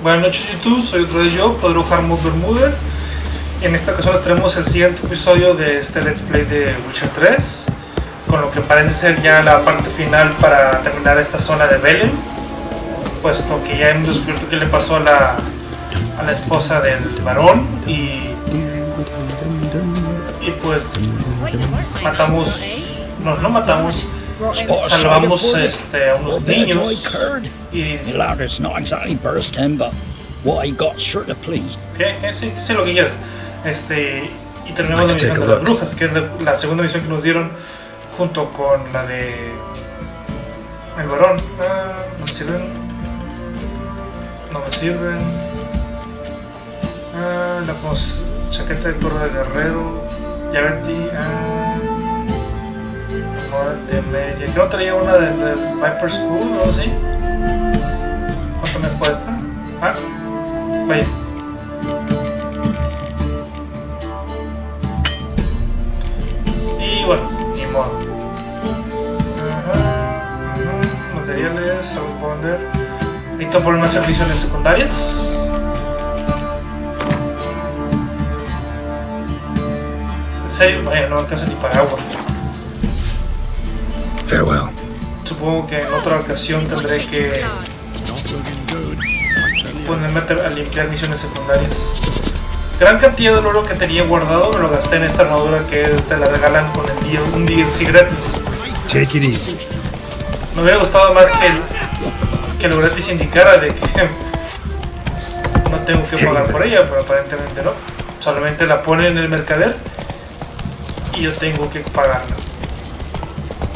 Buenas noches YouTube, soy otra vez yo, Pedro Jarmos Bermúdez. Y en esta ocasión les traemos el siguiente episodio de este Let's Play de Witcher 3, con lo que parece ser ya la parte final para terminar esta zona de Belén, puesto que ya hemos descubierto qué le pasó a la esposa del varón y pues matamos, no matamos, salvamos a unos niños y sí, sé lo que quieras, y terminamos la misión de las brujas, que es la segunda misión que nos dieron junto con la de el varón. No me sirven. La chaqueta de cuero de guerrero, ya vendí. De media. Creo que traía una de Viper School o algo así. ¿Cuánto me cuesta? Vaya. Y bueno, ni modo. Materiales, algo para vender. Necesito poner unas misiones secundarias. En serio, vaya, no alcanza ni para agua. Farewell. Supongo que en otra ocasión tendré que ponerme a limpiar misiones secundarias. Gran cantidad del oro que tenía guardado me lo gasté en esta armadura que te la regalan con un DLC gratis. Take it easy. Me hubiera gustado más que el gratis indicara de que no tengo que pagar por ella, pero aparentemente no. Solamente la pone en el mercader y yo tengo que pagarla.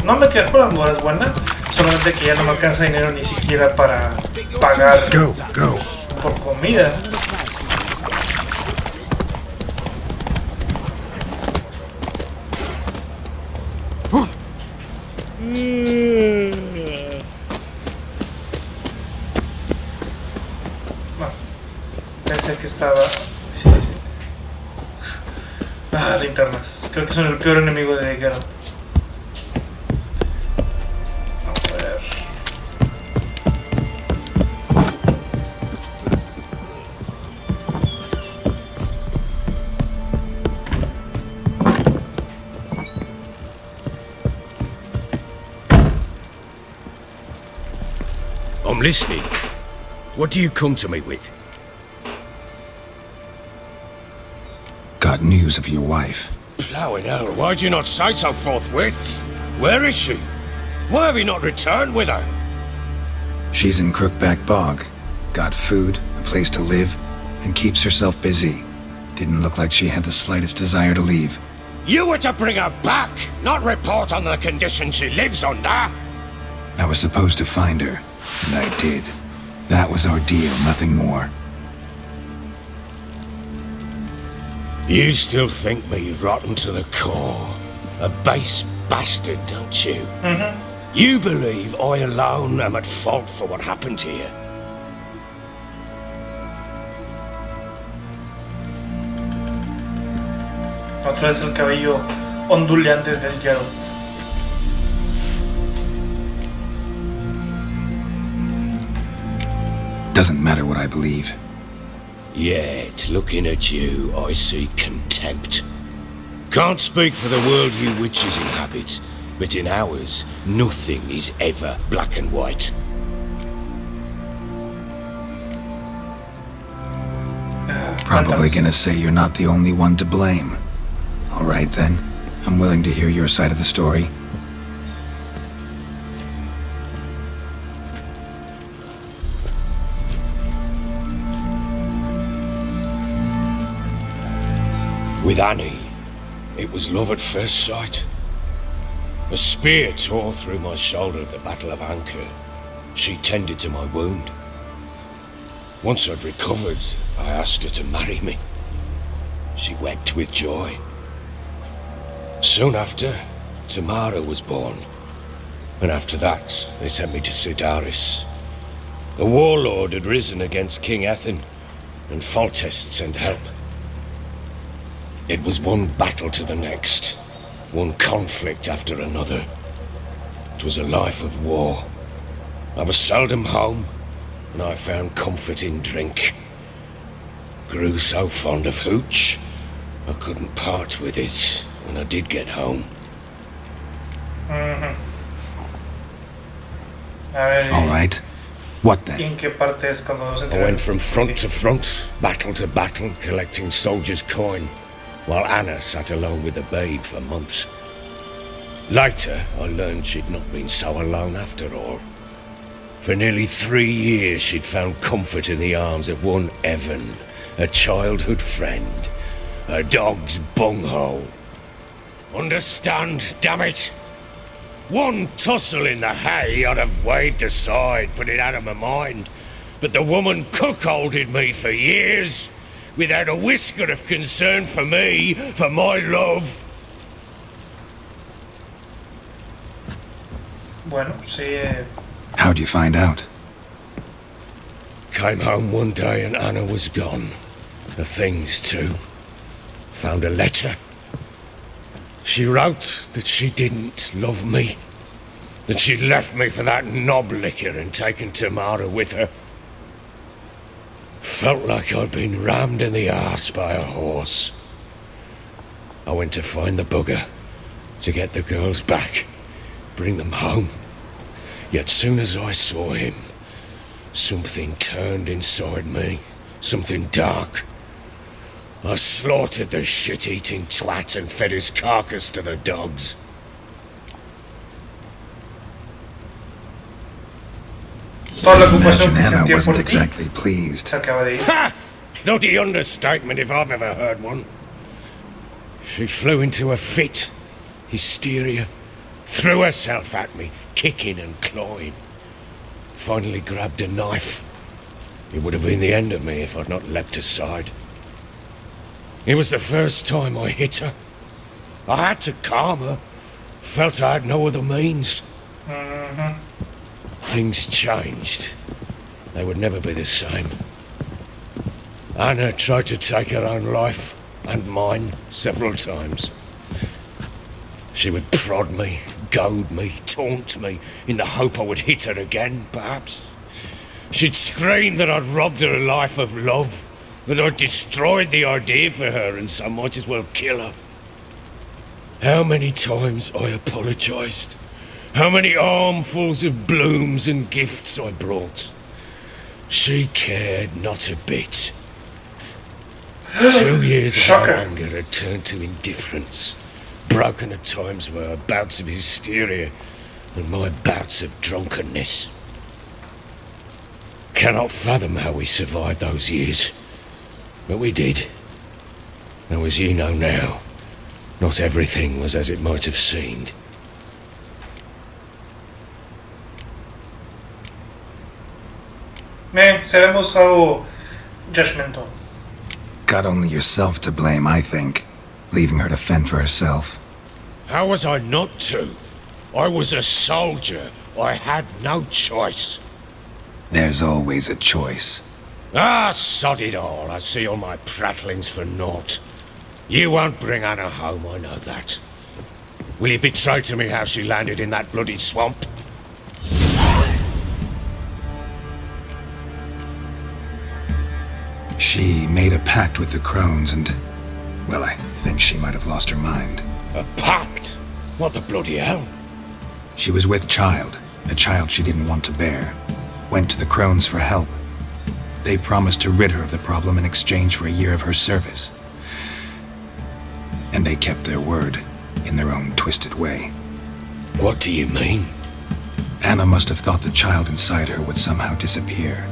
No me quejo, la armadura es buena, solamente que ya no me alcanza dinero ni siquiera para pagar por comida. No, pensé que estaba... Sí. Linternas. Creo que son el peor enemigo de Geralt. I'm listening. What do you come to me with? Got news of your wife. Plowing hell, why'd you not say so forthwith? Where is she? Why have you not returned with her? She's in Crookback Bog. Got food, a place to live, and keeps herself busy. Didn't look like she had the slightest desire to leave. You were to bring her back, not report on the conditions she lives under. I was supposed to find her, and I did. That was our deal, nothing more. You still think me rotten to the core. A base bastard, don't you? Mm-hmm. You believe I alone am at fault for what happened here. Otra vez el cabello ondulante del Geralt. Doesn't matter what I believe. Yet, looking at you, I see contempt. Can't speak for the world you witches inhabit, but in ours, nothing is ever black and white. Probably gonna say you're not the only one to blame. Alright then, I'm willing to hear your side of the story. With Annie, it was love at first sight. A spear tore through my shoulder at the Battle of Anchor. She tended to my wound. Once I'd recovered, I asked her to marry me. She wept with joy. Soon after, Tamara was born. And after that, they sent me to Sidaris. A warlord had risen against King Ethan, and Foltest sent help. It was one battle to the next, one conflict after another. It was a life of war. I was seldom home, and I found comfort in drink. Grew so fond of hooch, I couldn't part with it when I did get home. A ver, All right. What then? ¿en qué parte es cuando se I went from front to front, battle to battle, collecting soldiers' coin, while Anna sat alone with the babe for months. Later, I learned she'd not been so alone after all. For nearly 3 years, she'd found comfort in the arms of one Evan, a childhood friend, a dog's bunghole. Understand, damn it? One tussle in the hay I'd have waved aside, put it out of my mind. But the woman cuckolded me for years, without a whisker of concern for me, for my love. Bueno, sí. How'd you find out? Came home one day and Anna was gone. The things too. Found a letter. She wrote that she didn't love me. That she'd left me for that knob licker and taken Tamara with her. Felt like I'd been rammed in the arse by a horse. I went to find the bugger, to get the girls back, bring them home. Yet soon as I saw him, something turned inside me, something dark. I slaughtered the shit-eating twat and fed his carcass to the dogs. Toda la ocupación Imagine que Anna sentía wasn't por ti exactly pleased. se acaba de ir. Ha! Bloody understatement if I've ever heard one. She flew into a fit, hysteria, threw herself at me, kicking and clawing. Finally grabbed a knife. It would have been the end of me if I'd not leapt aside. It was the first time I hit her. I had to calm her. Felt I had no other means. Things changed. They would never be the same. Anna tried to take her own life, and mine, several times. She would prod me, goad me, taunt me, in the hope I would hit her again, perhaps. She'd scream that I'd robbed her life of love, that I'd destroyed the idea for her and so might as well kill her. How many times I apologised. How many armfuls of blooms and gifts I brought. She cared not a bit. 2 years of Shocker. her anger had turned to indifference, broken at times by her bouts of hysteria and my bouts of drunkenness. Cannot fathom how we survived those years, but we did. Though as you know now, not everything was as it might have seemed. Seremos algo judgmental. Got only yourself to blame, I think. Leaving her to fend for herself. How was I not to? I was a soldier. I had no choice. There's always a choice. Ah, sod it all. I see all my prattlings for naught. You won't bring Anna home, I know that. Will you betray to me how she landed in that bloody swamp? She made a pact with the crones and... well, I think she might have lost her mind. A pact? What the bloody hell? She was with child, a child she didn't want to bear. Went to the crones for help. They promised to rid her of the problem in exchange for a year of her service. And they kept their word, in their own twisted way. What do you mean? Anna must have thought the child inside her would somehow disappear.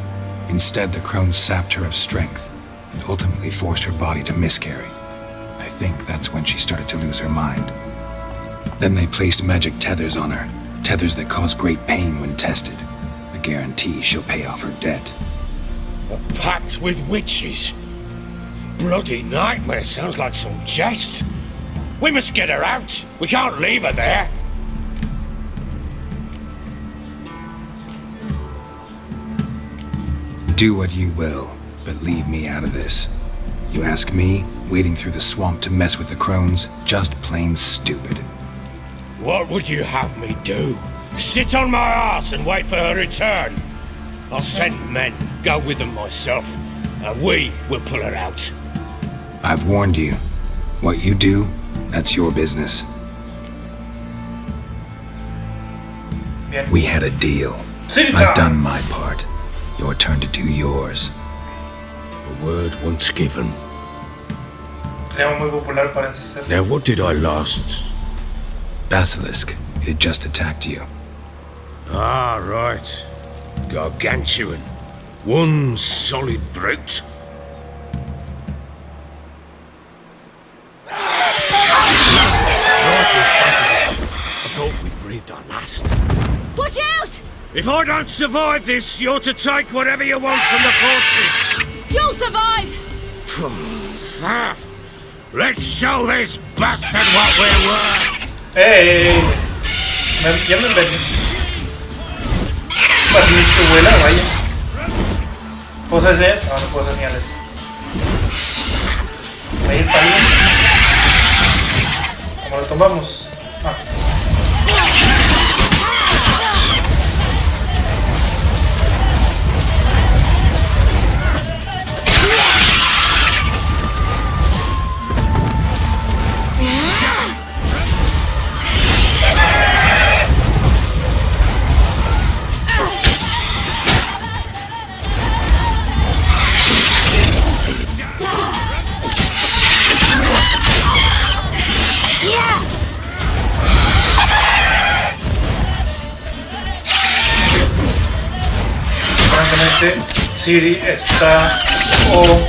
Instead, the crones sapped her of strength, and ultimately forced her body to miscarry. I think that's when she started to lose her mind. Then they placed magic tethers on her, tethers that cause great pain when tested. A guarantee she'll pay off her debt. A pact with witches? Bloody nightmare, sounds like some jest. We must get her out. We can't leave her there. Do what you will, but leave me out of this. You ask me, wading through the swamp to mess with the crones, just plain stupid. What would you have me do? Sit on my ass and wait for her return? I'll send men, go with them myself, and we will pull her out. I've warned you. What you do, that's your business. Bien. We had a deal. City I've time. done my part. Your turn to do yours. A word once given. Llama muy popular parece ser. Now what did I last? Basilisk, it had just attacked you. Ah, right. Gargantuan. One solid brute. Right in front of us. I thought we breathed our last. Watch out! If I don't survive this, you're to take whatever you want from the fortress. You'll survive! Let's show this bastard what we're worth. ¡Ey! Ya me envenenó. Basilisco que vuela, vaya. ¿Puedo hacer señales? No, no puedo hacer señales. Ahí está bien. ¿Cómo lo tomamos? Ah. Francamente, Siri está OP.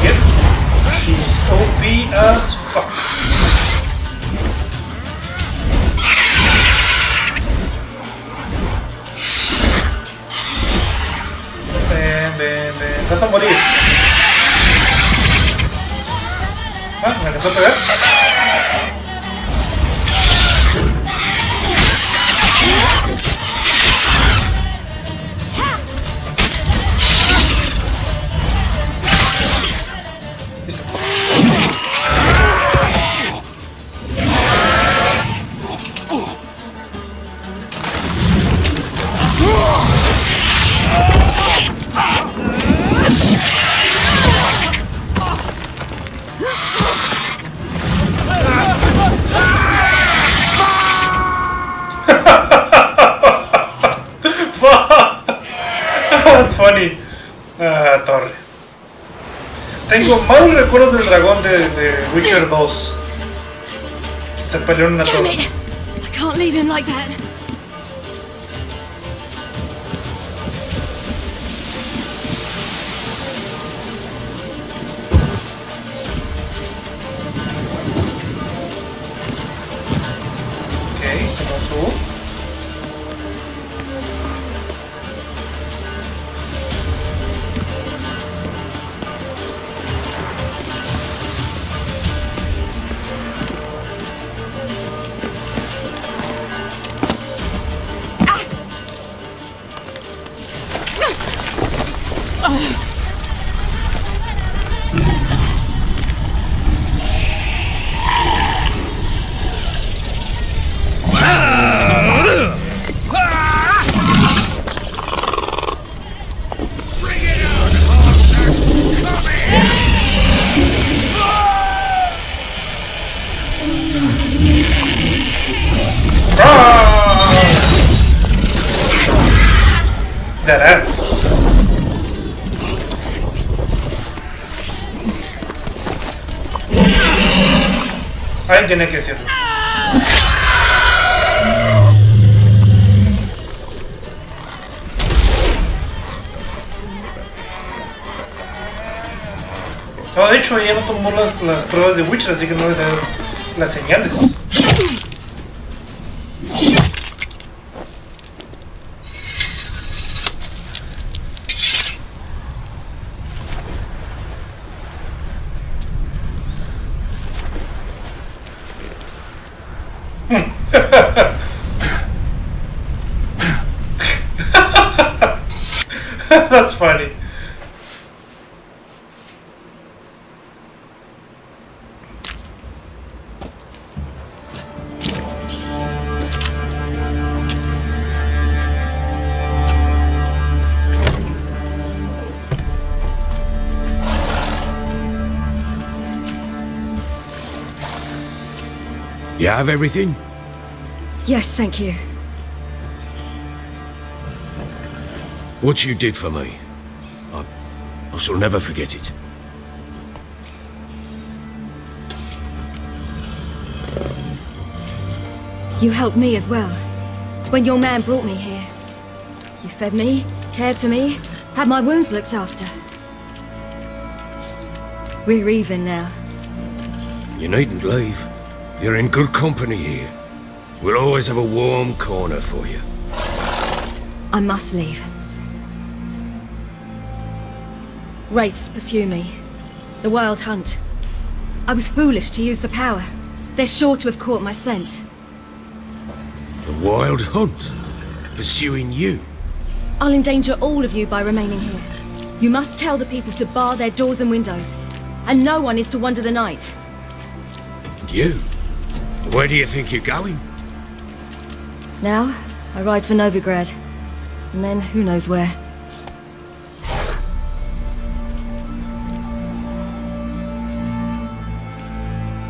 Yep, she's OP as fuck. Ven, vas a morir. Ah, me alcanzó a pegar. That's funny. Ah, torre. Tengo malos recuerdos del dragón de Witcher 2. Se peleó en una Damn torre. it! I can't leave him like that. Ok, ¿cómo subo? That ass. Alguien tiene que decirlo. No, de hecho, ella no tomó las pruebas de Witcher, así que no le sabes las señales. That's funny. You have everything? Yes, thank you. What you did for me, I shall never forget it. You helped me as well. When your man brought me here. You fed me, cared for me, had my wounds looked after. We're even now. You needn't leave. You're in good company here. We'll always have a warm corner for you. I must leave. Wraiths pursue me. The Wild Hunt. I was foolish to use the power. They're sure to have caught my scent. The Wild Hunt? Pursuing you? I'll endanger all of you by remaining here. You must tell the people to bar their doors and windows. And no one is to wander the night. And you? Where do you think you're going? Now, I ride for Novigrad. And then, who knows where.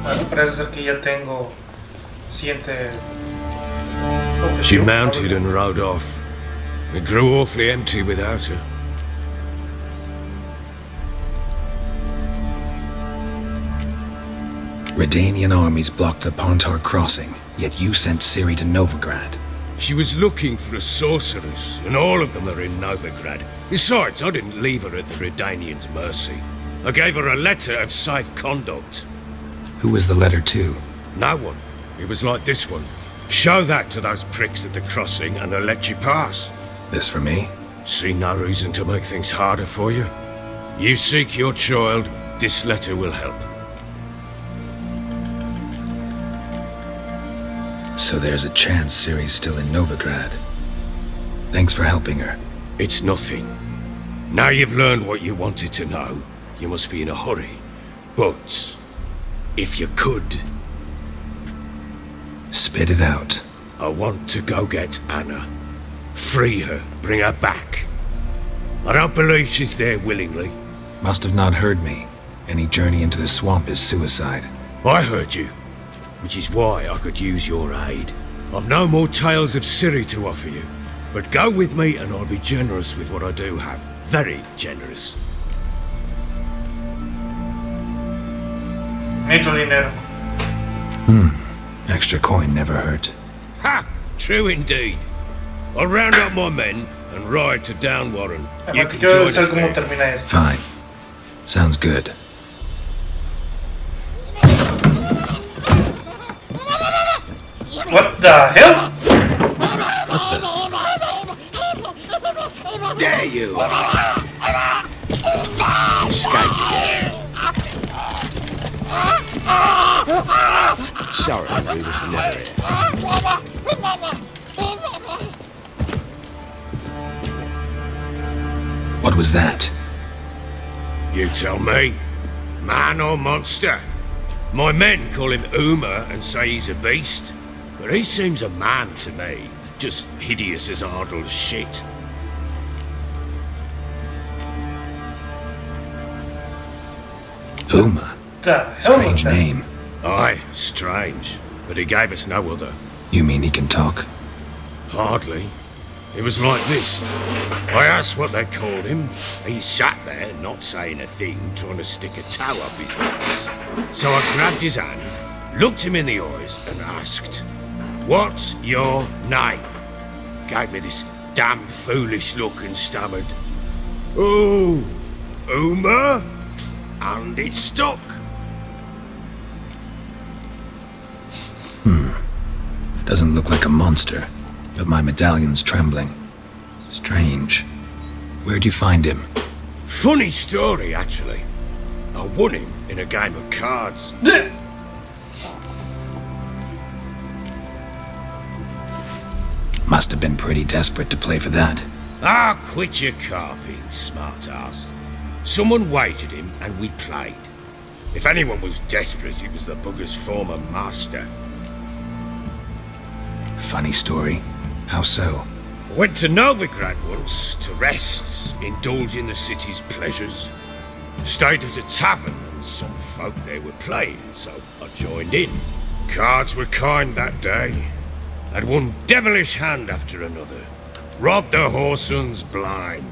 Bueno, parece ser que ya tengo siguiente She objetivo. mounted and rode off. It grew awfully empty without her. Redanian armies blocked the Pontar crossing, yet you sent Ciri to Novigrad. She was looking for a sorceress, and all of them are in Novigrad. Besides, I didn't leave her at the Redanians' mercy. I gave her a letter of safe conduct. Who was the letter to? No one. It was like this one. Show that to those pricks at the crossing and they'll let you pass. This for me? See no reason to make things harder for you. You seek your child, this letter will help. So there's a chance Ciri's still in Novigrad. Thanks for helping her. It's nothing. Now you've learned what you wanted to know, you must be in a hurry. But, if you could, Spit it out. I want to go get Anna. Free her, bring her back. I don't believe she's there willingly. Must have not heard me. Any journey into the swamp is suicide. I heard you, which is why I could use your aid. I've no more tales of Ciri to offer you, but go with me and I'll be generous with what I do have. Very generous. Mucho dinero. Extra coin never hurt. Ha! True indeed. I'll round up my men and ride to Downwarren. You Además, can quiero join saber us cómo there. termina esto. Fine. Sounds good. What the hell? There you are! Escaped again. Sorry, we was never here. What was that? You tell me. Man or monster? My men call him Uma and say he's a beast, but he seems a man to me. Just hideous as Ardle's shit. Uma. The hell was Strange that? name. Aye, strange, but he gave us no other. You mean he can talk? Hardly. It was like this. I asked what they called him. He sat there, not saying a thing, trying to stick a toe up his nose. So I grabbed his hand, looked him in the eyes, and asked, "What's your name?" Gave me this damn foolish look and stammered, "Oh, Uma?" And it stuck. Doesn't look like a monster, but my medallion's trembling. Strange. Where'd you find him? Funny story, actually. I won him in a game of cards. Must have been pretty desperate to play for that. Ah, quit your carping, smart ass. Someone wagered him and we played. If anyone was desperate, it was the bugger's former master. Funny story. How so? I went to Novigrad once to rest, indulge in the city's pleasures. Stayed at a tavern and some folk there were playing, so I joined in. Cards were kind that day. Had one devilish hand after another. Robbed the whoresons blind.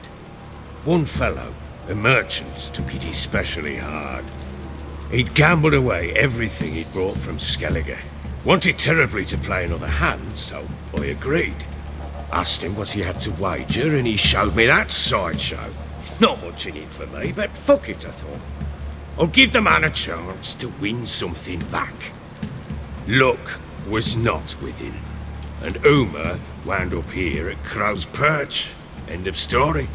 One fellow, a merchant, took it especially hard. He'd gambled away everything he'd brought from Skellige. Wanted terribly to play another hand, so I agreed. Asked him what he had to wager, and he showed me that sideshow. Not much in it for me, but fuck it, I thought. I'll give the man a chance to win something back. Luck was not with him, and Uma wound up here at Crow's Perch. End of story.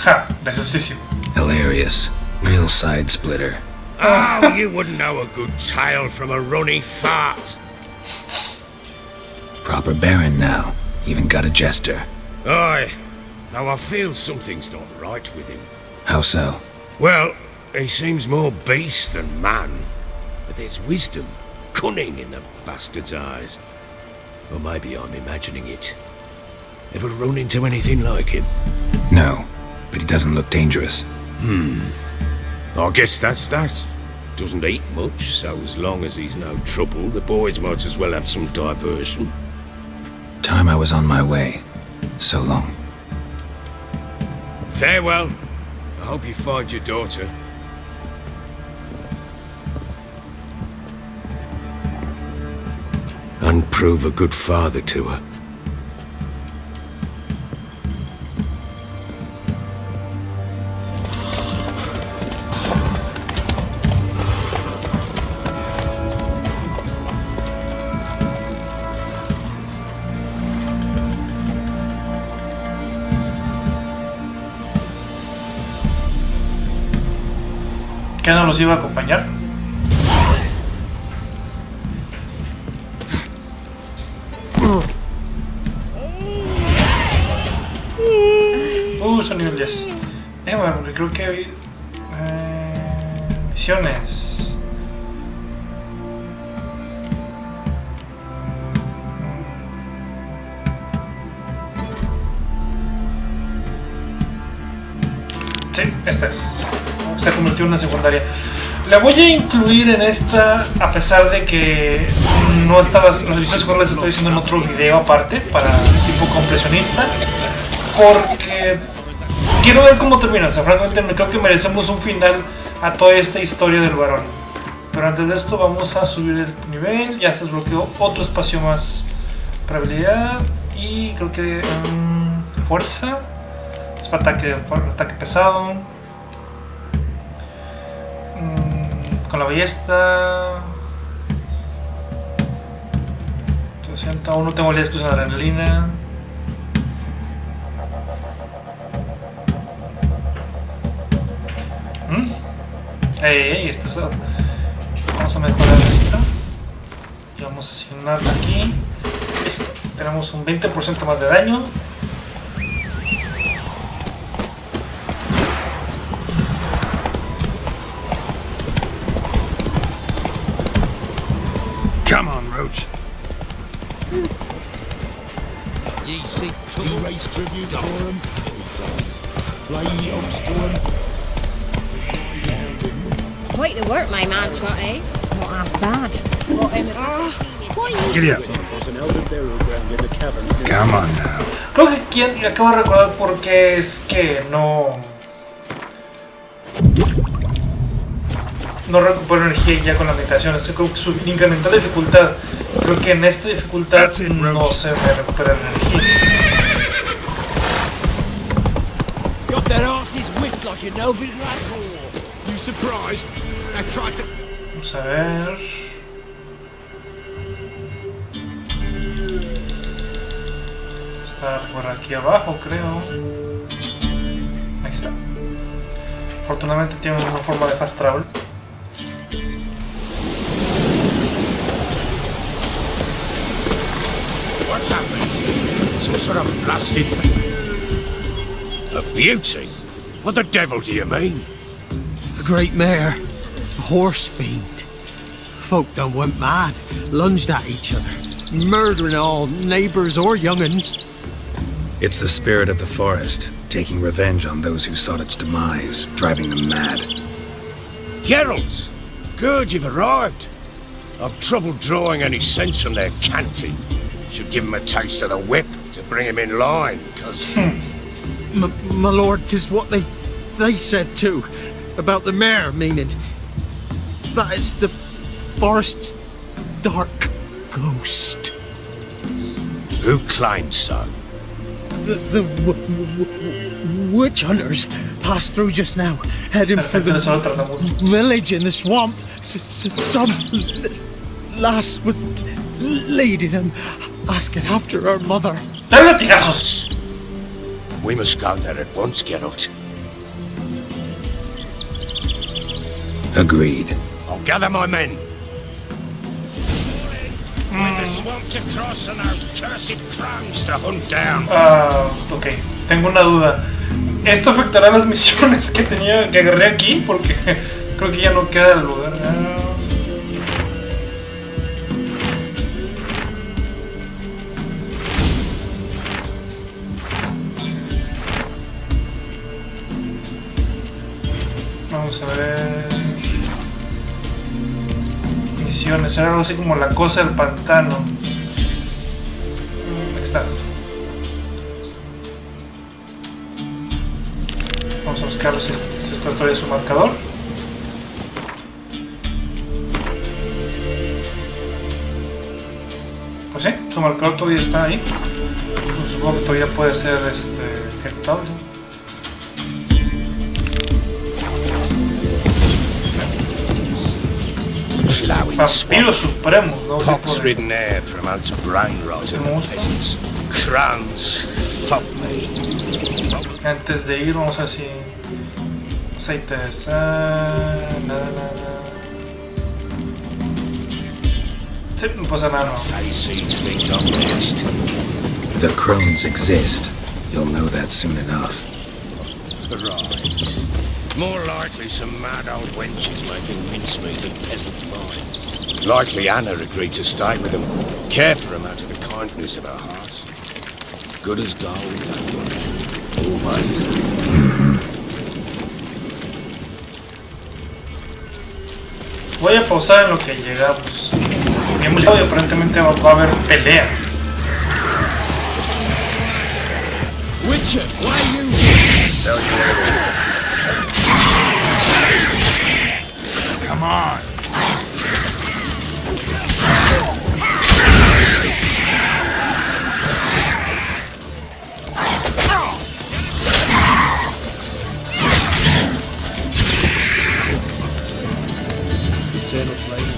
Ja, graciosísimo. Hilarious. Real side splitter. Oh, you wouldn't know a good tale from a runny fart. Proper baron now. Even got a jester. Aye, though I feel something's not right with him. How so? Well, he seems more beast than man. But there's wisdom, cunning in the bastard's eyes. Or maybe I'm imagining it. Ever run into anything like him? No, but he doesn't look dangerous. I guess that's that. Doesn't eat much, so as long as he's no trouble, the boys might as well have some diversion. Time I was on my way. So long. Farewell. I hope you find your daughter. And prove a good father to her. ¿Qué no los iba a acompañar? Son nivel 10. Bueno, porque creo que hay misiones. Sí, esta es. Se convirtió en una secundaria. La voy a incluir en esta, a pesar de que no estaba. Las ediciones les estoy diciendo en otro video aparte, para tipo completionista. Porque quiero ver cómo termina. O sea, francamente creo que merecemos un final a toda esta historia del varón. Pero antes de esto vamos a subir el nivel. Ya se desbloqueó otro espacio más para habilidad. Y creo que fuerza. Es para ataque pesado. Con la ballesta. 60. Aún no tengo habilidades que usan adrenalina. Esta es otra. Vamos a mejorar esta. Y vamos a asignarla aquí. Listo. Tenemos un 20% más de daño. Come on, Roach. Ye seek trouble, raise tribute for him. Play yokes to him. Quite the work my man's got, eh? Not half bad. Giddy up. Come on now. Creo que aquí acabo de recordar por qué es que no recupero energía ya con la meditación. Creo que incrementar la dificultad. Creo que en esta dificultad no se me recupera la energía. Got their asses whipped like an elven rat whore. You surprised? I tried to. Vamos a ver. Está por aquí abajo, creo. Aquí está. Afortunadamente tiene una forma de fast travel. What's happened? Some sort of blasted. A beauty? What the devil do you mean? A great mare. A horse fiend. Folk done went mad, lunged at each other, murdering all neighbours or young'uns. It's the spirit of the forest, taking revenge on those who sought its demise, driving them mad. Geralt! Good you've arrived. I've trouble drawing any sense from their canting. Should give him a taste of the whip to bring him in line, cause... My lord, 'tis what they said too. About the mare, meaning. That is the forest's dark ghost. Who claimed so? The witch hunters passed through just now, heading for the village in the swamp. Some lass was leading him, asking after her mother. We must go there at once, Geralt. Agreed. I'll gather my men. With the swamp to cross and our cursed crows to hunt down. Ok, tengo una duda. ¿Esto afectará las misiones que tenía que agarré aquí? Porque creo que ya no queda el lugar. Vamos a ver. Misiones, era algo así como la cosa del pantano. Aquí está. Vamos a buscar si está todavía su marcador. Pues sí, su marcador todavía está ahí. Pues supongo que todavía puede ser ejecutable. Vampiros supremos, ¿no? Pox-ridden air promotes brain rot in the peasants. Crowns, fuck me. Antes de ir, vamos a ver si... Aceites... nada. Sí, no pasa nada, no. The crones exist. You'll know that soon enough. Right. More likely some mad old wenches making mincemeat of peasant minds. Likely Anna agreed to stay with them, care for them out of the kindness of her heart. Good as gold, always. Voy a pausar en lo que llegamos. Y hemos llegado y aparentemente va a haber pelea. Witcher, why you? Tell you everything. Come on. Eternal flame.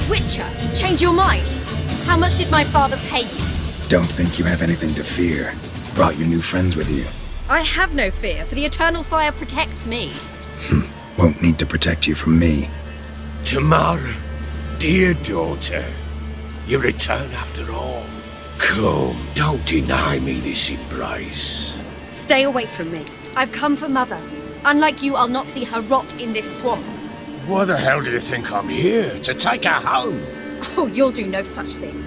Witcher, change your mind. How much did my father pay you? Don't think you have anything to fear. Brought your new friends with you. I have no fear, for the eternal fire protects me. Won't need to protect you from me. Tamara, dear daughter, you return after all. Come, don't deny me this embrace. Stay away from me. I've come for Mother. Unlike you, I'll not see her rot in this swamp. Why the hell do you think I'm here? To take her home? Oh, you'll do no such thing.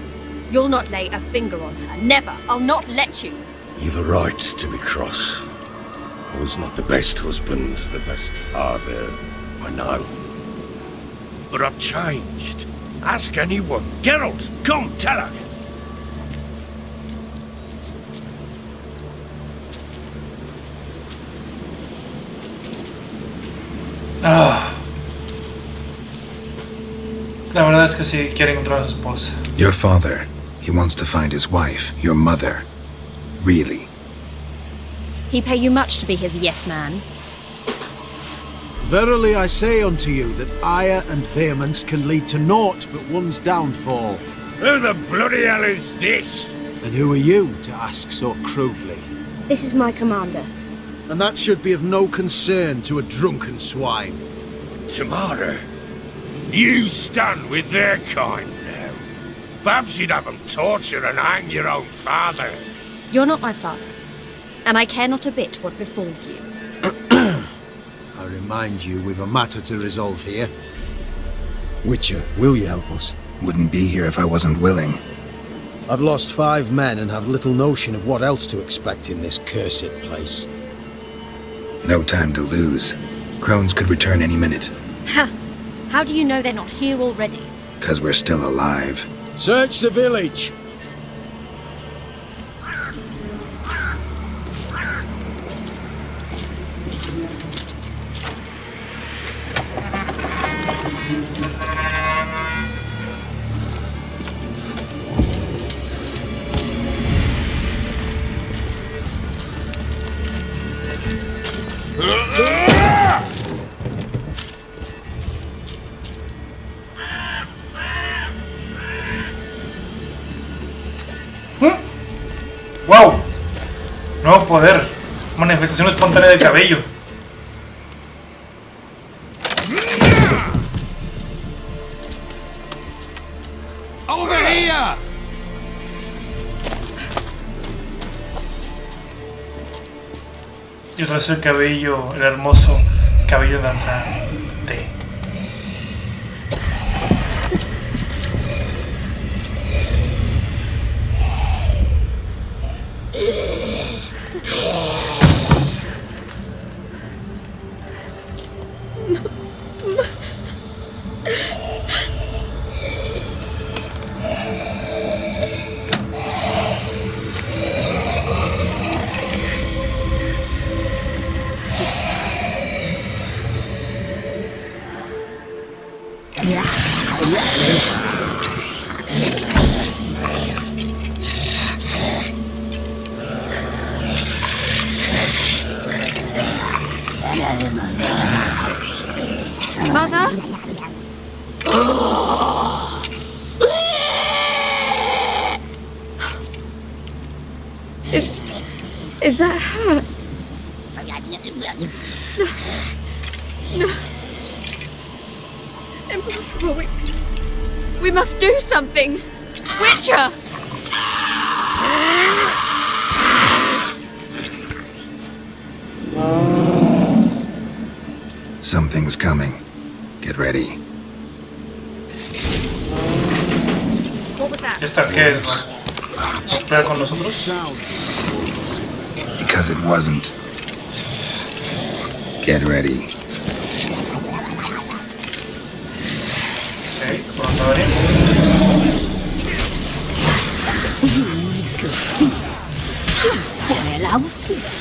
You'll not lay a finger on her. Never. I'll not let you. You've a right to be cross. I was not the best husband, the best father, I know. But I've changed. Ask anyone. Geralt, come, tell her. La verdad es que sí quiere encontrar a su esposa. Your father, he wants to find his wife, your mother. Really? He pay you much to be his yes man? Verily I say unto you that ire and vehemence can lead to naught but one's downfall. Who the bloody hell is this? And who are you to ask so crudely? This is my commander. And that should be of no concern to a drunken swine. Tamara, you stand with their kind now. Perhaps you'd have them torture and hang your own father. You're not my father, and I care not a bit what befalls you. I remind you we've a matter to resolve here. Witcher, will you help us? Wouldn't be here if I wasn't willing. I've lost 5 men and have little notion of what else to expect in this cursed place. No time to lose. Crones could return any minute. Ha! How do you know they're not here already? 'Cause we're still alive. Search the village. ¡Wow! Nuevo poder. Manifestación espontánea de cabello. Over here! Y otra vez el cabello, el hermoso cabello danzante. Mother? Is that her? No. It's impossible. We must do something. Witcher! Something's coming. Get ready. What was that? ¿Esta qué es, man? ¿Espera con nosotros? Because it wasn't. Get ready. Ok, pronto abrir. Spoil our feast.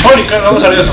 ¡Holy crap! ¿Cómo salió eso?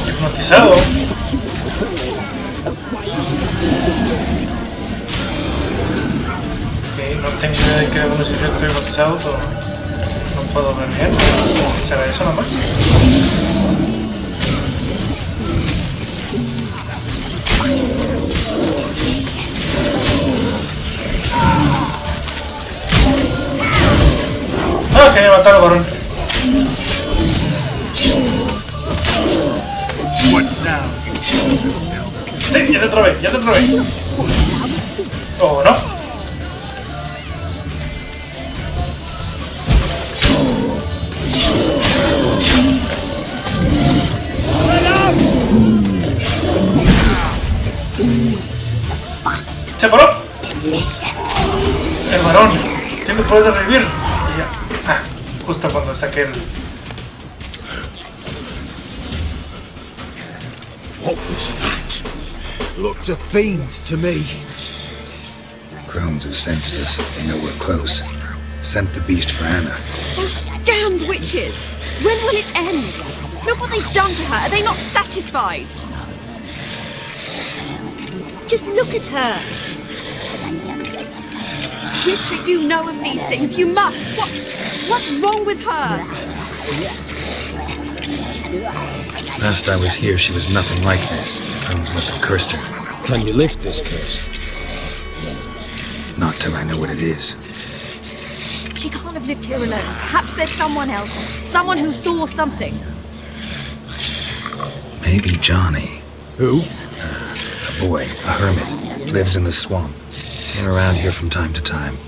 Hipnotizado. Ok, no tengo idea de qué demonios significa que estoy hipnotizado, pero no puedo ver bien. ¿Será eso nomás? Ah, genial, matar al varón. Sí, ya te trobé, ya te trobé. Oh, no. Se paró. El varón tiene poderes de revivir. Y ya. Ah, justo cuando saqué el... What was that? Looked a fiend to me. Crones have sensed us. They know we're close. Sent the beast for Anna. Those damned witches! When will it end? Look what they've done to her. Are they not satisfied? Just look at her. Richard, you know of these things. You must. What's wrong with her? Last I was here, she was nothing like this. Crones must have cursed her. Can you lift this curse? Not till I know what it is. She can't have lived here alone. Perhaps there's someone else. Someone who saw something. Maybe Johnny. Who? A boy, a hermit. Lives in the swamp. Came around here from time to time.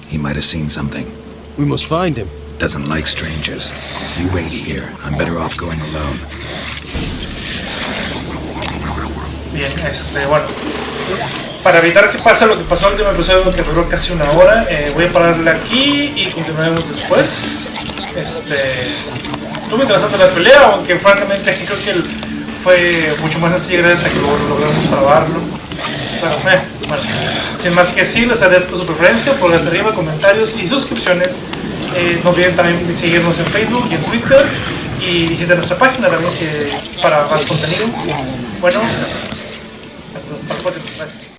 He might have seen something. We must find him. Doesn't like strangers. You wait here. I'm better off going alone. Bien, bueno. Para evitar que pase lo que pasó el último episodio, que duró casi una hora, voy a pararle aquí y continuaremos después. Estuvo interesante la pelea, aunque francamente creo que fue mucho más así gracias a que logramos trabarlo. Pero bueno, sin más que decir, les agradezco su preferencia, pulgares arriba, comentarios y suscripciones. No olviden también seguirnos en Facebook y en Twitter y visiten nuestra página también para más contenido. Bueno, hasta la próxima. Gracias.